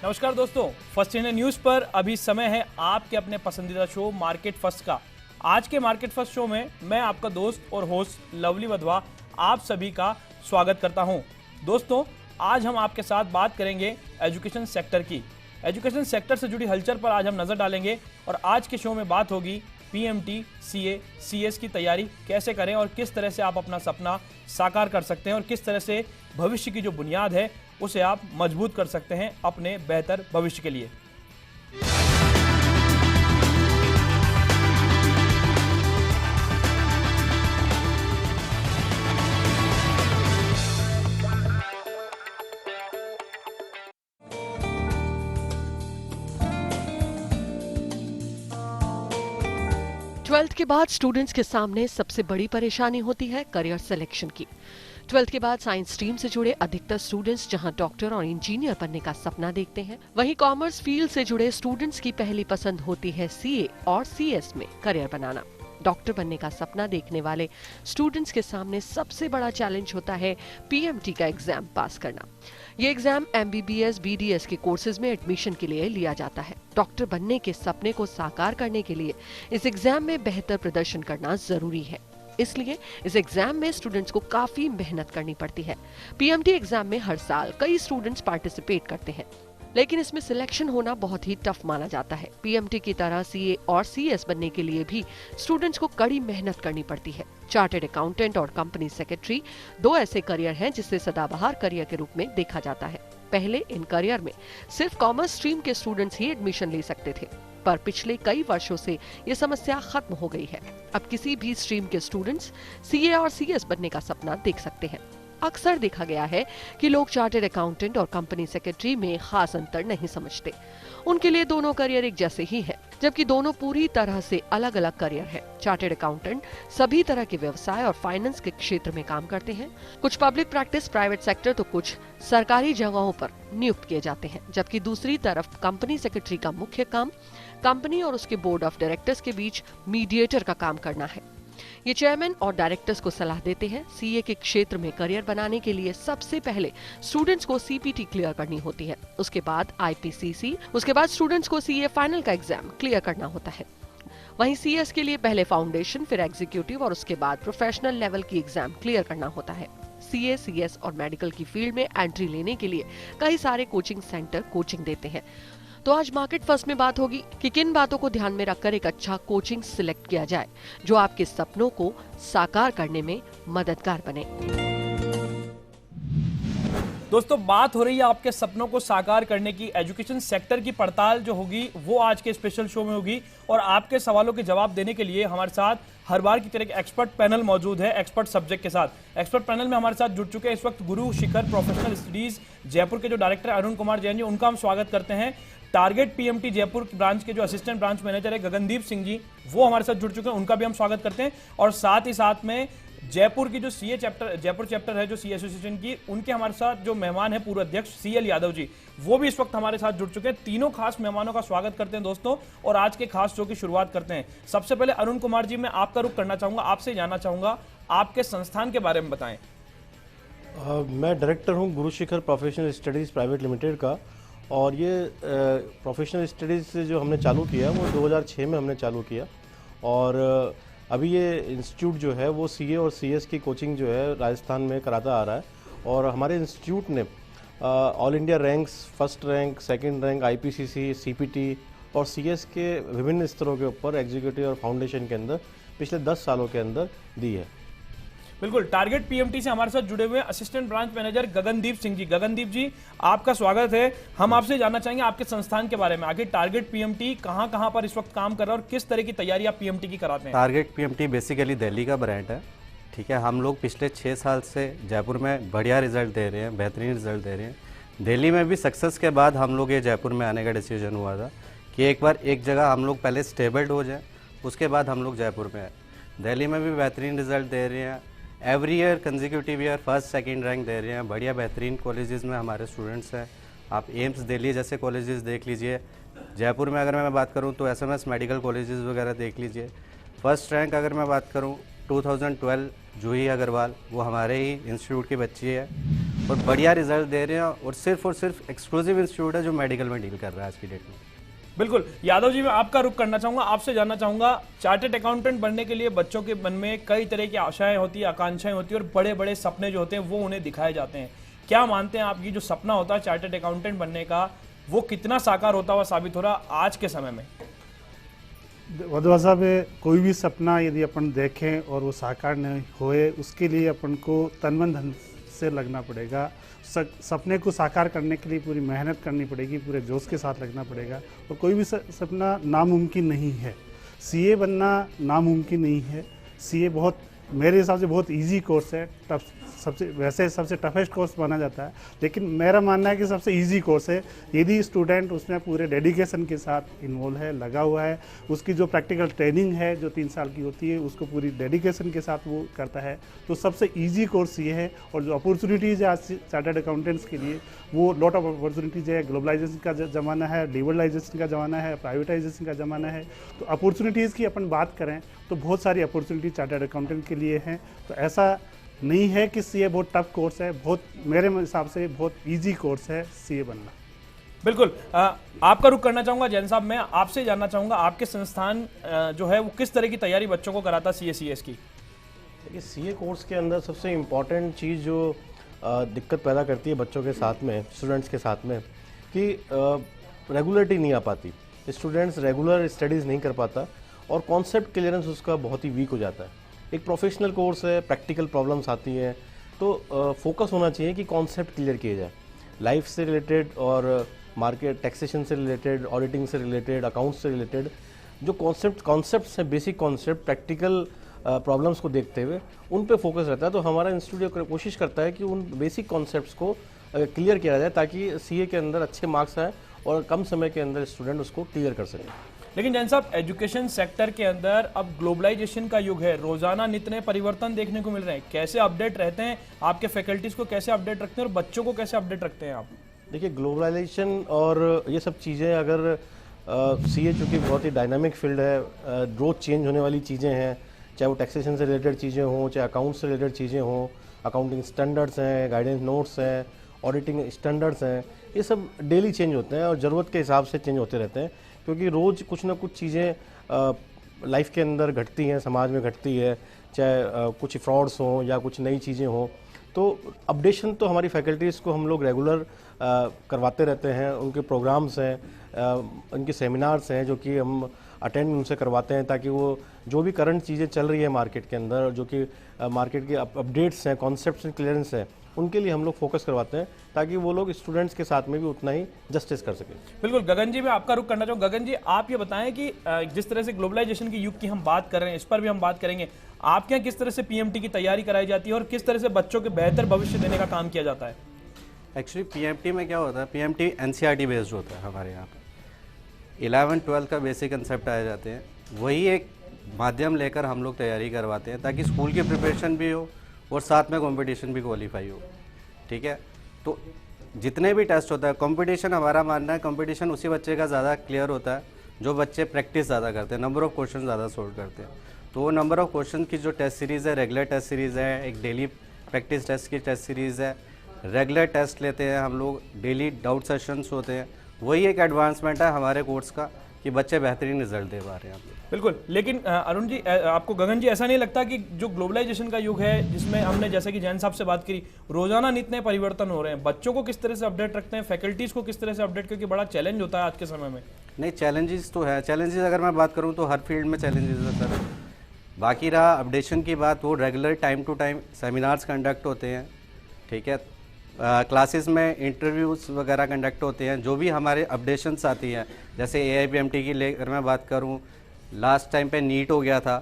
नमस्कार दोस्तों, first India news पर अभी समय है आपके अपने पसंदीदा शो मार्केट फर्स्ट का। आज के मार्केट फर्स्ट शो में मैं आपका दोस्त और होस्ट लवली वधवा आप सभी का स्वागत करता हूं। दोस्तों, आज हम आपके साथ बात करेंगे एजुकेशन सेक्टर की। एजुकेशन सेक्टर से जुड़ी हलचल पर आज हम नजर डालेंगे और आज के शो में बात होगी पीएमटी, सीए, सीएस की तैयारी कैसे करें और किस तरह से आप अपना सपना साकार कर सकते हैं और किस तरह से भविष्य की जो बुनियाद है उसे आप मजबूत कर सकते हैं अपने बेहतर भविष्य के लिए। ट्वेल्थ के बाद स्टूडेंट्स के सामने सबसे बड़ी परेशानी होती है करियर सिलेक्शन की। ट्वेल्थ के बाद साइंस स्ट्रीम से जुड़े अधिकतर स्टूडेंट्स जहां डॉक्टर और इंजीनियर बनने का सपना देखते हैं, वहीं कॉमर्स फील्ड से जुड़े स्टूडेंट्स की पहली पसंद होती है सीए और सीएस में करियर बनाना। डॉक्टर बनने का सपना देखने वाले स्टूडेंट्स के सामने सबसे बड़ा चैलेंज होता है पीएमटी का एग्जाम पास करना। ये एग्जाम एमबीबीएस, बीडीएस के कोर्सेज में एडमिशन के लिए लिया जाता है। डॉक्टर बनने के सपने को साकार करने के लिए इस एग्जाम में बेहतर प्रदर्शन करना जरूरी है, इसलिए इस एग्जाम में स्टूडेंट्स को काफी मेहनत करनी पड़ती है। पीएमटी एग्जाम में हर साल कई स्टूडेंट्स पार्टिसिपेट करते हैं, लेकिन इसमें सिलेक्शन होना बहुत ही टफ माना जाता है। पीएमटी की तरह सीए और सीएस बनने के लिए भी स्टूडेंट्स को कड़ी मेहनत करनी पड़ती है। चार्टर्ड अकाउंटेंट और कंपनी सेक्रेटरी दो ऐसे करियर हैं जिसे सदाबहार करियर के रूप में देखा जाता है। पहले इन करियर में सिर्फ कॉमर्स स्ट्रीम के स्टूडेंट्स ही एडमिशन ले सकते थे, पर पिछले कई वर्षों से ये समस्या खत्म हो गई है। अब किसी भी स्ट्रीम के स्टूडेंट्स सीए और सीएस बनने का सपना देख सकते हैं। अक्सर देखा गया है कि लोग चार्टर्ड अकाउंटेंट और कंपनी सेक्रेटरी में खास अंतर नहीं समझते। उनके लिए दोनों करियर एक जैसे ही हैं, जबकि दोनों पूरी तरह से अलग अलग करियर हैं। चार्टर्ड अकाउंटेंट सभी तरह के व्यवसाय और फाइनेंस के क्षेत्र में काम करते हैं। कुछ पब्लिक प्रैक्टिस, प्राइवेट सेक्टर तो कुछ सरकारी जगहों पर नियुक्त किए जाते हैं, जबकि दूसरी तरफ कंपनी सेक्रेटरी का मुख्य काम कंपनी और उसके बोर्ड ऑफ डायरेक्टर्स के बीच मीडिएटर का काम करना है। ये चेयरमैन और डायरेक्टर्स को सलाह देते हैं। सीए के क्षेत्र में करियर बनाने के लिए सबसे पहले स्टूडेंट्स को सीपीटी क्लियर करनी होती है, उसके बाद आईपीसीसी, उसके बाद स्टूडेंट्स को सीए फाइनल का एग्जाम क्लियर करना होता है। वहीं सीएस के लिए पहले फाउंडेशन, फिर एग्जीक्यूटिव और उसके बाद प्रोफेशनल लेवल की एग्जाम क्लियर करना होता है। सीए, सीएस और मेडिकल की फील्ड में एंट्री लेने के लिए कई सारे कोचिंग सेंटर कोचिंग देते हैं। तो आज मार्केट फर्स्ट में बात होगी कि किन बातों को ध्यान में रखकर एक अच्छा कोचिंग सिलेक्ट किया जाए जो आपके सपनों को साकार करने में मददगार बने। दोस्तों, बात हो रही है आपके सपनों को साकार करने की। एजुकेशन सेक्टर की पड़ताल जो होगी वो आज के स्पेशल शो में होगी और आपके सवालों के जवाब देने के लिए हमारे साथ हर बार की तरह एक एक्सपर्ट पैनल मौजूद है। एक्सपर्ट सब्जेक्ट के साथ एक्सपर्ट पैनल में हमारे साथ जुड़ चुके हैं इस वक्त गुरु शिखर प्रोफेशनल स्टडीज जयपुर के जो डायरेक्टर अरुण कुमार जैन जी, उनका हम स्वागत करते हैं। टारगेट पीएमटी जयपुर ब्रांच के जो असिस्टेंट ब्रांच मैनेजर है गगनदीप सिंह जी, वो हमारे साथ जुड़ चुके हैं, उनका भी हम स्वागत करते हैं। और साथ ही साथ में जयपुर की जो सीए चैप्टर, जयपुर चैप्टर है जो सीए एसोसिएशन की, उनके हमारे साथ जो मेहमान है पूर्व अध्यक्ष सीएल यादव जी, वो भी इस वक्त हमारे साथ जुड़ चुके हैं। तीनों खास मेहमानों का स्वागत करते हैं दोस्तों और आज के खास शो की शुरुआत करते हैं। सबसे पहले अरुण कुमार जी, मैं आपका रुख करना चाहूंगा, आपसे जानना चाहूंगा आपके संस्थान के बारे में बताएं। मैं डायरेक्टर हूं Guru Shikhar professional studies private limited का, और ये प्रोफेशनल स्टडीज़ जो हमने चालू किया वो 2006 में हमने चालू किया। और अभी ये इंस्टीट्यूट जो है वो सीए और सीएस की कोचिंग जो है राजस्थान में कराता आ रहा है। और हमारे इंस्टीट्यूट ने all India ranks, first rank, second rank, IPCC, CPT और सीएस के विभिन्न स्तरों के ऊपर एग्जीक्यूटिव और फाउंडेशन के अंदर पिछले 10 सालों के अंदर दी है। बिल्कुल, टारगेट पीएमटी से हमारे साथ जुड़े हुए assistant branch manager Gagandeep Singh ji. Gagandeep ji, आपका स्वागत है। हम आपसे जानना चाहेंगे आपके संस्थान के बारे में, आगे टारगेट पीएमटी कहां पर इस वक्त काम कर रहा है और किस तरह की तैयारी आप पीएमटी की कराते हैं। टारगेट पीएमटी बेसिकली दिल्ली का ब्रांड है, ठीक है। हम लोग पिछले 6 साल से जयपुर में बढ़िया रिजल्ट दे रहे हैं, बेहतरीन रिजल्ट दे रहे हैं। दिल्ली में भी सक्सेस के बाद हम लोग ये जयपुर में आने का डिसीजन हुआ था कि एक बार एक जगह हम लोग पहले स्टेबल्ड हो जाए, उसके बाद हम लोग जयपुर में आए। दिल्ली में भी बेहतरीन रिजल्ट दे रहे हैं, every year consecutive year first second rank दे रहे हैं। बढ़िया बेहतरीन कॉलेजेस में हमारे स्टूडेंट्स हैं। आप एम्स दिल्ली जैसे कॉलेजेस देख लीजिए। जयपुर में अगर मैं बात करूं तो एसएमएस मेडिकल कॉलेजेस वगैरह देख लीजिए। फर्स्ट रैंक अगर मैं बात करूं 2012 जूही अग्रवाल, वो हमारे ही इंस्टीट्यूट की बच्ची है। और बढ़िया रिजल्ट दे रहे हैं, और सिर्फ एक्सक्लूसिव इंस्टीट्यूट है जो मेडिकल में डील कर रहा है आज की डेट में। बिल्कुल यादव जी, मैं आपका रुख करना चाहूंगा, आपसे जानना चाहूंगा, चार्टर्ड अकाउंटेंट बनने के लिए बच्चों के मन में कई तरह की आशाएं होती है, आकांक्षाएं होती है और बड़े बड़े सपने जो होते हैं वो उन्हें दिखाए जाते हैं। क्या मानते हैं आप, ये जो सपना होता है चार्टर्ड अकाउंटेंट बनने का, वो कितना साकार होता हुआ साबित हो रहा आज के समय में? वधवा साहब, कोई भी सपना यदि अपन देखें और वो साकार नहीं होए, उसके लिए अपन को तन मन धन से लगना पड़ेगा। सपने को साकार करने के लिए पूरी मेहनत करनी पड़ेगी, पूरे जोश के साथ लगना पड़ेगा। और कोई भी सपना नामुमकिन नहीं है। सीए बनना नामुमकिन नहीं है। सीए बहुत, मेरे हिसाब से बहुत इजी कोर्स है। सबसे टफेस्ट कोर्स माना जाता है, लेकिन मेरा मानना है कि सबसे इजी कोर्स है। यदि स्टूडेंट उसमें पूरे डेडिकेशन के साथ इन्वॉल्व है, लगा हुआ है, उसकी जो प्रैक्टिकल ट्रेनिंग है जो 3 साल की होती है उसको पूरी डेडिकेशन के साथ वो करता है, तो सबसे इजी कोर्स ये है। और जो अपॉर्चुनिटीज़ है आज चार्टर्ड अकाउंटेंट्स के लिए, वो लॉट ऑफ अपॉर्चुनिटीज़ है। ग्लोबलाइजेशन का ज़माना है, लिबरलाइजेशन का ज़माना है, प्राइवेटाइजेशन का ज़माना है। तो अपॉर्चुनिटीज़ की अपन बात करें तो बहुत सारी अपॉर्चुनिटी चार्टर्ड अकाउंटेंट के लिए हैं। तो ऐसा नहीं है कि सीए बहुत टफ कोर्स है, बहुत मेरे हिसाब से बहुत इजी कोर्स है सीए बनना। बिल्कुल, आपका रुख करना चाहूंगा जैन साहब, मैं आपसे जानना चाहूंगा आपके संस्थान जो है वो किस तरह की तैयारी बच्चों को कराता CA/CS की? देखिए, सीए कोर्स के अंदर सबसे इम्पॉर्टेंट चीज़ जो दिक्कत पैदा करती है बच्चों के साथ में, स्टूडेंट्स के साथ में, कि रेगुलरिटी नहीं आ पाती। स्टूडेंट्स रेगुलर स्टडीज़ नहीं कर पाता और कॉन्सेप्ट क्लियरेंस उसका बहुत ही वीक हो जाता है। एक प्रोफेशनल कोर्स है, प्रैक्टिकल प्रॉब्लम्स आती हैं, तो फोकस होना चाहिए कि कॉन्सेप्ट क्लियर किए जाए, लाइफ से रिलेटेड और मार्केट टैक्सेशन से रिलेटेड, ऑडिटिंग से रिलेटेड, अकाउंट्स से रिलेटेड जो कॉन्सेप्ट्स हैं, बेसिक कॉन्सेप्ट, प्रैक्टिकल प्रॉब्लम्स को देखते हुए उन पे फोकस रहता है। तो हमारा इंस्टीट्यूट कोशिश करता है कि उन बेसिक कॉन्सेप्ट्स को क्लियर किया जाए ताकि सीए के अंदर अच्छे मार्क्स आए और कम समय के अंदर स्टूडेंट उसको क्लियर कर सकें। लेकिन जैन साहब, एजुकेशन सेक्टर के अंदर अब ग्लोबलाइजेशन का युग है, रोजाना नित नए परिवर्तन देखने को मिल रहे हैं। कैसे अपडेट रहते हैं, आपके फैकल्टीज को कैसे अपडेट रखते हैं और बच्चों को कैसे अपडेट रखते हैं आप? देखिए, ग्लोबलाइजेशन और ये सब चीज़ें, अगर सीए चूँकि बहुत ही डायनामिक फील्ड है, रोज चेंज होने वाली चीज़ें हैं, चाहे वो टैक्सेशन से रिलेटेड चीज़ें हों, चाहे अकाउंट से रिलेटेड चीज़ें हों, अकाउंटिंग स्टैंडर्ड्स हैं, गाइडेंस नोट्स हैं, ऑडिटिंग स्टैंडर्ड्स हैं, ये सब डेली चेंज होते हैं और ज़रूरत के हिसाब से चेंज होते रहते हैं, क्योंकि रोज़ कुछ ना कुछ चीज़ें लाइफ के अंदर घटती हैं, समाज में घटती है, चाहे कुछ फ्रॉड्स हों या कुछ नई चीज़ें हों। तो अपडेशन तो हमारी फैकल्टीज़ को हम लोग रेगुलर करवाते रहते हैं। उनके प्रोग्राम्स हैं, उनके सेमिनार्स हैं जो कि हम अटेंड उनसे करवाते हैं, ताकि वो जो भी करंट चीज़ें चल रही है मार्केट के अंदर, जो कि मार्केट के अपडेट्स हैं, कॉन्सेप्ट्स एंड क्लियरेंस है, उनके लिए हम लोग फोकस करवाते हैं ताकि वो लोग स्टूडेंट्स के साथ में भी उतना ही जस्टिस कर सकें। बिल्कुल, गगन जी, मैं आपका रुख करना चाहूँ। गगन जी, आप ये बताएं कि जिस तरह से ग्लोबलाइजेशन के युग की हम बात कर रहे हैं, इस पर भी हम बात करेंगे, आपके यहाँ किस तरह से PMT की तैयारी कराई जाती है और किस तरह से बच्चों के बेहतर भविष्य देने का काम किया जाता है? एक्चुअली PMT में क्या होता है, PMT NCERT बेस्ड होता है हमारे यहाँ पे। 11-12 का बेसिक कंसेप्ट आए जाते हैं, वही एक माध्यम लेकर हम लोग तैयारी करवाते हैं ताकि स्कूल की प्रिपरेशन भी हो और साथ में कंपटीशन भी क्वालिफाई हो। ठीक है, तो जितने भी टेस्ट होता है, कंपटीशन, हमारा मानना है कंपटीशन उसी बच्चे का ज़्यादा क्लियर होता है जो बच्चे प्रैक्टिस ज़्यादा करते हैं, नंबर ऑफ क्वेश्चन ज़्यादा सोल्व करते हैं। तो वो नंबर ऑफ क्वेश्चन की जो टेस्ट सीरीज़ है, रेगुलर टेस्ट सीरीज़ है, एक डेली प्रैक्टिस टेस्ट की टेस्ट सीरीज़ है, रेगुलर टेस्ट लेते हैं हम लोग, डेली डाउट सेशंस होते हैं, वही एक एडवांसमेंट है हमारे कोर्स का कि बच्चे बेहतरीन रिजल्ट दे पा रहे हैं। बिल्कुल, लेकिन अरुण जी, आपको, गगन जी, ऐसा नहीं लगता कि जो ग्लोबलाइजेशन का युग है, जिसमें हमने जैसे कि जैन साहब से बात करी, रोजाना नित नए परिवर्तन हो रहे हैं, बच्चों को किस तरह से अपडेट रखते हैं, फैकल्टीज को किस तरह से अपडेट, क्योंकि बड़ा चैलेंज होता है आज के समय में? नहीं, चैलेंजेस तो है। चैलेंजेस अगर मैं बात करूँ तो हर फील्ड में चैलेंजेस है सर। बाकी रहा अपडेशन की बात, वो regular time to time seminars conduct होते हैं। ठीक है, क्लासेस में इंटरव्यूज़ वगैरह कंडक्ट होते हैं, जो भी हमारे अपडेशंस आती हैं, जैसे AIPMT की लेकर मैं बात करूं, लास्ट टाइम पे नीट हो गया था,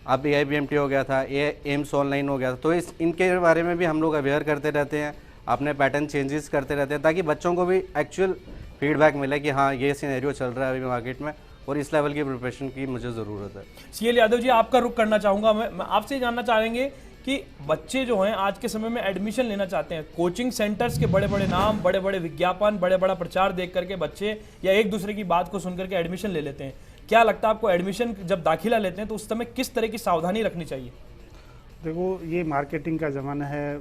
अब AIPMT हो गया था, एम्स ऑनलाइन हो गया था, तो इनके बारे में भी हम लोग अवेयर करते रहते हैं, अपने पैटर्न चेंजेस करते रहते हैं ताकि बच्चों को भी एक्चुअल फीडबैक मिले कि हाँ, ये सिनेरियो चल रहा है अभी मार्केट में और इस लेवल की प्रिपरेशन की मुझे ज़रूरत है। CL यादव जी, आपका रुख करना चाहूँगा मैं आपसे जानना चाहेंगे कि बच्चे जो हैं आज के समय में एडमिशन लेना चाहते हैं, कोचिंग सेंटर्स के बड़े बड़े नाम, बड़े बड़े विज्ञापन, बड़े बड़ा प्रचार देख करके बच्चे या एक दूसरे की बात को सुन करके एडमिशन ले लेते हैं। क्या लगता है आपको, एडमिशन जब दाखिला लेते हैं तो उस समय किस तरह की सावधानी रखनी चाहिए? देखो, ये मार्केटिंग का ज़माना है,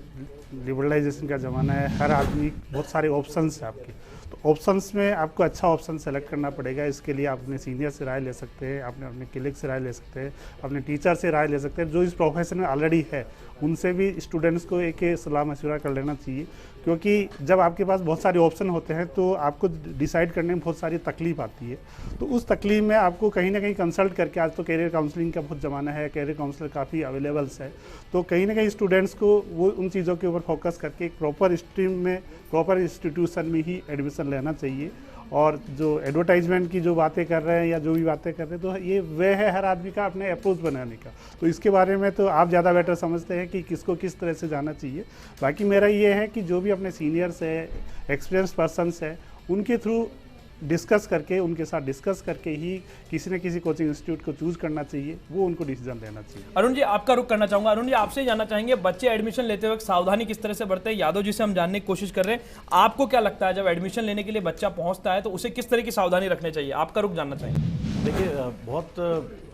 लिबरलाइजेशन का ज़माना है, हर आदमी बहुत सारे ऑप्शंस है आपके, तो ऑप्शंस में आपको अच्छा ऑप्शन सेलेक्ट करना पड़ेगा। इसके लिए आप अपने सीनियर से राय ले सकते हैं, आपने अपने कलीग से राय ले सकते हैं, अपने टीचर से राय ले सकते हैं, जो इस प्रोफेशन में ऑलरेडी है, उनसे भी स्टूडेंट्स को एक सलाह मशवरा कर लेना चाहिए। क्योंकि जब आपके पास बहुत सारे ऑप्शन होते हैं तो आपको डिसाइड करने में बहुत सारी तकलीफ आती है, तो उस तकलीफ में आपको कहीं ना कहीं कंसल्ट करके, आज तो कैरियर काउंसलिंग का बहुत ज़माना है, कैरियर काउंसलर काफ़ी अवेलेबल्स है, तो कहीं ना कहीं स्टूडेंट्स को वो उन चीज़ों के ऊपर फोकस करके एक प्रॉपर स्ट्रीम में, प्रॉपर इंस्टीट्यूशन में ही एडमिशन लेना चाहिए। और जो एडवर्टाइजमेंट की जो बातें कर रहे हैं या जो भी बातें कर रहे हैं, तो ये वे है हर आदमी का अपने अप्रोच बनाने का, तो इसके बारे में तो आप ज़्यादा बेटर समझते हैं कि किसको किस तरह से जाना चाहिए। बाकी मेरा ये है कि जो भी अपने सीनियर्स है, एक्सपीरियंस पर्सनस है, उनके थ्रू डिस्कस करके, उनके साथ डिस्कस करके ही किसी न किसी कोचिंग इंस्टीट्यूट को चूज करना चाहिए, वो उनको डिसीजन लेना चाहिए। अरुण जी, आपका रुख करना चाहूंगा। अरुण जी, आपसे जानना चाहेंगे, बच्चे एडमिशन लेते वक्त सावधानी किस तरह से बरते हैं? यादव जी से हम जानने की कोशिश कर रहे हैं, आपको क्या लगता है जब एडमिशन लेने के लिए बच्चा पहुंचता है तो उसे किस तरह की सावधानी रखनी चाहिए? आपका रुख जानना चाहेंगे। देखिए,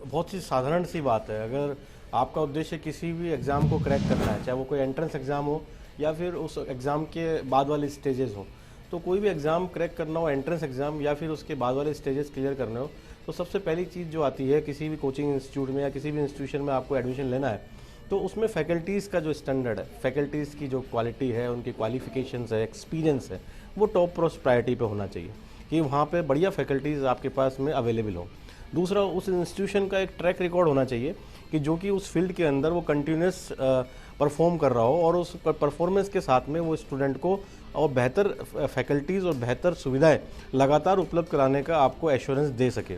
बहुत सी साधारण सी बात है। अगर आपका उद्देश्य किसी भी एग्ज़ाम को क्रैक करना है, चाहे वो कोई एंट्रेंस एग्ज़ाम हो या फिर उस एग्ज़ाम के बाद वाले स्टेजेस हो, तो कोई भी एग्ज़ाम क्रैक करना हो, एंट्रेंस एग्ज़ाम या फिर उसके बाद वाले स्टेजेस क्लियर करने हो, तो सबसे पहली चीज़ जो आती है किसी भी कोचिंग इंस्टीट्यूट में या किसी भी इंस्टीट्यूशन में आपको एडमिशन लेना है, तो उसमें फैकल्टीज़ का जो स्टैंडर्ड है, फैकल्टीज़ की जो क्वालिटी है, उनकी क्वालिफिकेशंस है, एक्सपीरियंस है, वो टॉप प्रायोरिटी पे होना चाहिए कि वहाँ पे बढ़िया फैकल्टीज़ आपके पास में अवेलेबल हो। दूसरा, उस इंस्टीट्यूशन का एक ट्रैक रिकॉर्ड होना चाहिए कि जो कि उस फील्ड के अंदर वो कंटिन्यूस परफॉर्म कर रहा हो और उस परफॉर्मेंस के साथ में वो स्टूडेंट को और बेहतर फैकल्टीज़ और बेहतर सुविधाएं लगातार उपलब्ध कराने का आपको एश्योरेंस दे सके।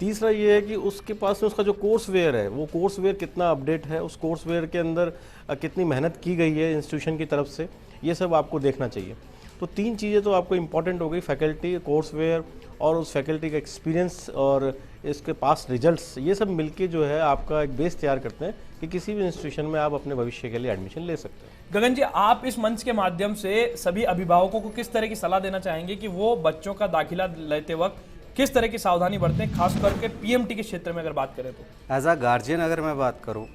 तीसरा ये है कि उसके पास में उसका जो कोर्स वेयर है, वो कोर्स वेयर कितना अपडेट है, उस कोर्स वेयर के अंदर कितनी मेहनत की गई है इंस्टीट्यूशन की तरफ से, ये सब आपको देखना चाहिए। तो तीन चीज़ें तो आपको इंपॉर्टेंट हो गई, फैकल्टी, कोर्स वेयर और उस फैकल्टी का एक्सपीरियंस और इसके पास रिजल्ट्स, ये सब मिलके जो है आपका एक बेस तैयार करते हैं कि किसी भी इंस्टीट्यूशन में आप अपने भविष्य के लिए एडमिशन ले सकते हैं। गगन जी, आप इस मंच के माध्यम से सभी अभिभावकों को किस तरह की सलाह देना चाहेंगे कि वो बच्चों का दाखिला लेते वक्त किस तरह की सावधानी बरतें, खास करके पीएमटी के क्षेत्र में अगर बात करें तो? एज अ गार्जियन अगर मैं बात करूं,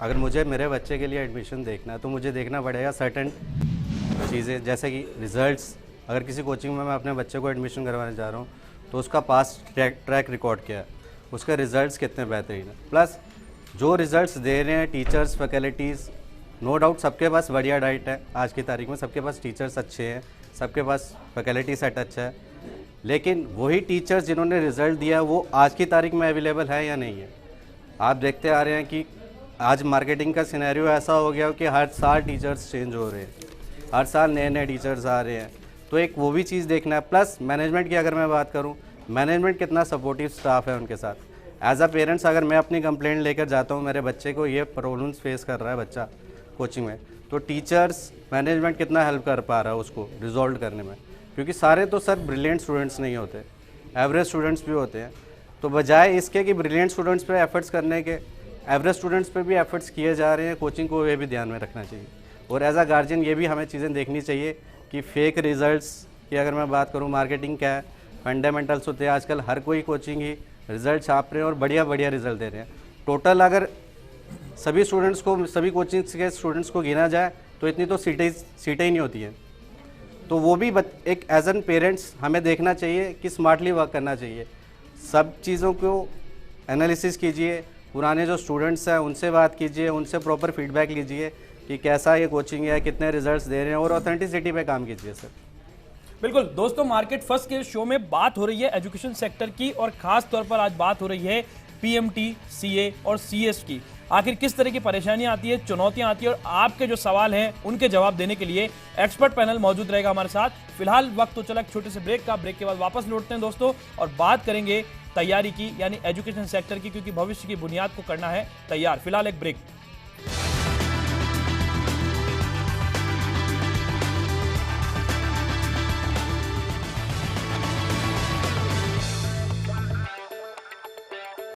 अगर मुझे मेरे बच्चे के लिए एडमिशन देखना है तो मुझे देखना पड़ेगा सर्टेन चीज़ें, जैसे कि रिजल्ट्स। अगर किसी कोचिंग में मैं अपने बच्चे को एडमिशन करवाने जा रहा हूँ तो उसका पास्ट ट्रैक रिकॉर्ड क्या है, उसके रिजल्ट्स कितने बेहतरीन है, प्लस जो रिजल्ट्स दे रहे हैं टीचर्स, फैकल्टीज़, नो डाउट सबके पास बढ़िया डाइट है आज की तारीख में, सबके पास टीचर्स अच्छे हैं, सबके पास फैकल्टी सेट अच्छा है, लेकिन वही टीचर्स जिन्होंने रिजल्ट दिया वो आज की तारीख में अवेलेबल है या नहीं है? आप देखते आ रहे हैं कि आज मार्केटिंग का सिनेरियो ऐसा हो गया कि हर साल टीचर्स चेंज हो रहे हैं, हर साल नए नए टीचर्स आ रहे हैं, तो एक वो भी चीज़ देखना है। प्लस मैनेजमेंट की अगर मैं बात करूं, मैनेजमेंट कितना सपोर्टिव स्टाफ है उनके साथ। एज अ पेरेंट्स अगर मैं अपनी कंप्लेंट लेकर जाता हूं, मेरे बच्चे को ये प्रॉब्लम्स फेस कर रहा है बच्चा कोचिंग में, तो टीचर्स, मैनेजमेंट कितना हेल्प कर पा रहा है उसको रिजॉल्व करने में, क्योंकि सारे तो सर ब्रिलियंट स्टूडेंट्स नहीं होते, एवरेज स्टूडेंट्स भी होते हैं। तो बजाय इसके कि ब्रिलियंट स्टूडेंट्स पे एफर्ट्स करने के, एवरेज स्टूडेंट्स पे भी एफर्ट्स किए जा रहे हैं, कोचिंग को ये भी ध्यान में रखना चाहिए। और एज अ गार्जियन ये भी हमें चीज़ें देखनी चाहिए कि फेक रिजल्ट्स की अगर मैं बात करूँ, मार्केटिंग क्या है, फंडामेंटल्स होते हैं, आजकल हर कोई कोचिंग ही रिजल्ट छाप रहे हैं और बढ़िया बढ़िया रिजल्ट दे रहे हैं। टोटल अगर सभी स्टूडेंट्स को, सभी कोचिंग्स के स्टूडेंट्स को गिना जाए तो इतनी तो सीटें ही नहीं होती हैं। तो वो भी एक एज एन पेरेंट्स हमें देखना चाहिए कि स्मार्टली वर्क करना चाहिए, सब चीज़ों को एनालिसिस कीजिए, पुराने जो स्टूडेंट्स हैं उनसे बात कीजिए, उनसे प्रॉपर फीडबैक लीजिए कि कैसा ये कोचिंग है, कितने रिजल्ट्स दे रहे हैं, और ऑथेंटिसिटी पे काम कीजिए सर। बिल्कुल दोस्तों, मार्केट फर्स्ट के शो में बात हो रही है एजुकेशन सेक्टर की, और खास तौर पर आज बात हो रही है पीएमटी, सीए और सीएस की। आखिर किस तरह की परेशानियां आती है, चुनौतियां आती है, और आपके जो सवाल हैं उनके जवाब देने के लिए एक्सपर्ट पैनल मौजूद रहेगा हमारे साथ। फिलहाल वक्त तो चला एक छोटे से ब्रेक का, ब्रेक के बाद वापस लौटते हैं दोस्तों और बात करेंगे तैयारी की, यानी एजुकेशन सेक्टर की, क्योंकि भविष्य की बुनियाद को करना है तैयार। फिलहाल एक ब्रेक।